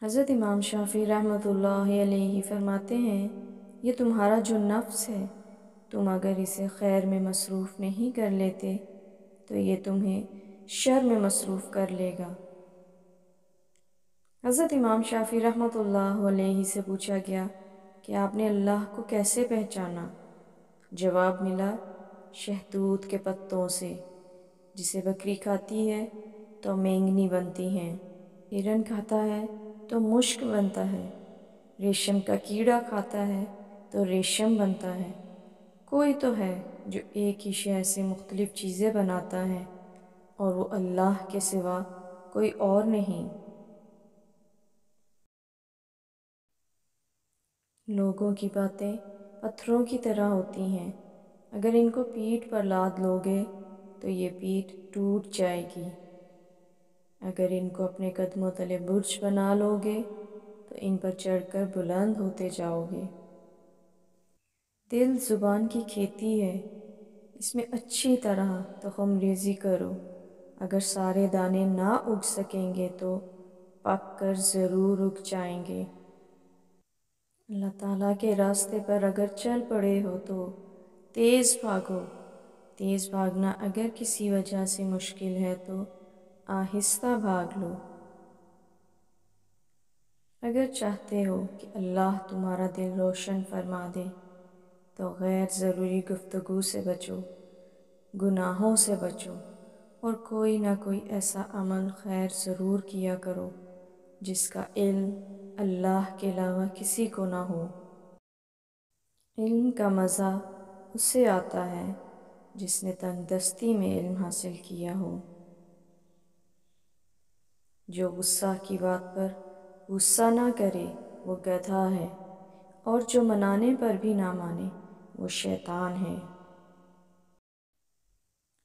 حضرت امام شافعی رحمۃ اللہ علیہ فرماتے ہیں، یہ تمہارا جو نفس ہے، تم اگر اسے خیر میں مصروف نہیں کر لیتے تو یہ تمہیں شر میں مصروف کر لے گا۔ حضرت امام شافعی رحمۃ اللہ علیہ سے پوچھا گیا کہ آپ نے اللہ کو کیسے پہچانا؟ جواب ملا، شہتوت کے پتوں سے۔ جسے بکری کھاتی ہے تو مینگنی بنتی ہیں، ہرن کھاتا ہے تو مشک بنتا ہے، ریشم کا کیڑا کھاتا ہے تو ریشم بنتا ہے۔ کوئی تو ہے جو ایک ہی شے سے مختلف چیزیں بناتا ہے، اور وہ اللہ کے سوا کوئی اور نہیں۔ لوگوں کی باتیں پتھروں کی طرح ہوتی ہیں، اگر ان کو پیٹھ پر لاد لوگے تو یہ پیٹھ ٹوٹ جائے گی، اگر ان کو اپنے قدموں تلے برج بنا لوگے تو ان پر چڑھ کر بلند ہوتے جاؤ گے۔ دل زبان کی کھیتی ہے، اس میں اچھی طرح تخم ریزی کرو، اگر سارے دانے نہ اگ سکیں گے تو پک کر ضرور اگ جائیں گے۔ اللہ تعالیٰ کے راستے پر اگر چل پڑے ہو تو تیز بھاگو۔ تیز بھاگنا اگر کسی وجہ سے مشکل ہے تو آہستہ بھاگ لو۔ اگر چاہتے ہو کہ اللہ تمہارا دل روشن فرما دے تو غیر ضروری گفتگو سے بچو، گناہوں سے بچو، اور کوئی نہ کوئی ایسا عمل خیر ضرور کیا کرو جس کا علم اللہ کے علاوہ کسی کو نہ ہو۔ علم کا مزہ اسے آتا ہے جس نے تنگ دستی میں علم حاصل کیا ہو۔ جو غصہ کی بات پر غصہ نہ کرے وہ گدھا ہے، اور جو منانے پر بھی نہ مانے وہ شیطان ہے۔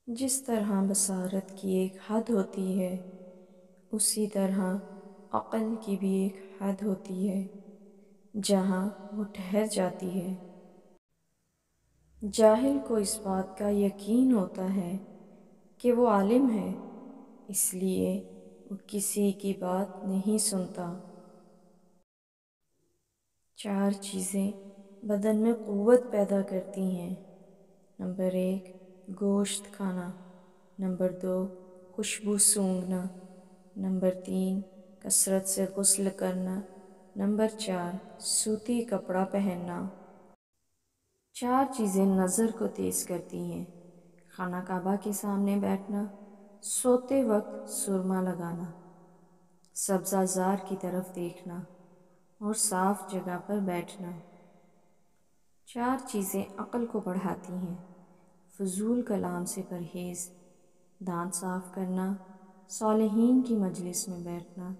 جس طرح بصارت کی ایک حد ہوتی ہے، اسی طرح عقل کی بھی ایک حد ہوتی ہے جہاں وہ ٹھہر جاتی ہے۔ جاہل کو اس بات کا یقین ہوتا ہے کہ وہ عالم ہے، اس لیے وہ کسی کی بات نہیں سنتا۔ 4 چیزیں بدن میں قوت پیدا کرتی ہیں۔ نمبر 1 گوشت کھانا، نمبر 2 خوشبو سونگھنا، نمبر 3 کثرت سے غسل کرنا، نمبر 4 سوتی کپڑا پہننا۔ 4 چیزیں نظر کو تیز کرتی ہیں: خانہ کعبہ کے سامنے بیٹھنا، سوتے وقت سرما لگانا، سبزہ زار کی طرف دیکھنا، اور صاف جگہ پر بیٹھنا۔ 4 چیزیں عقل کو بڑھاتی ہیں: فضول کلام سے پرہیز، دانت صاف کرنا، صالحین کی مجلس میں بیٹھنا،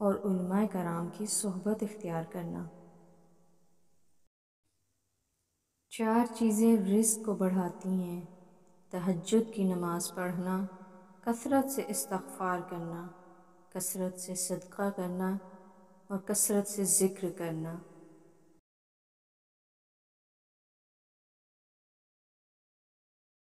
اور علماء کرام کی صحبت اختیار کرنا۔ 4 چیزیں رزق کو بڑھاتی ہیں: تہجد کی نماز پڑھنا، کثرت سے استغفار کرنا، کثرت سے صدقہ کرنا، اور کثرت سے ذکر کرنا۔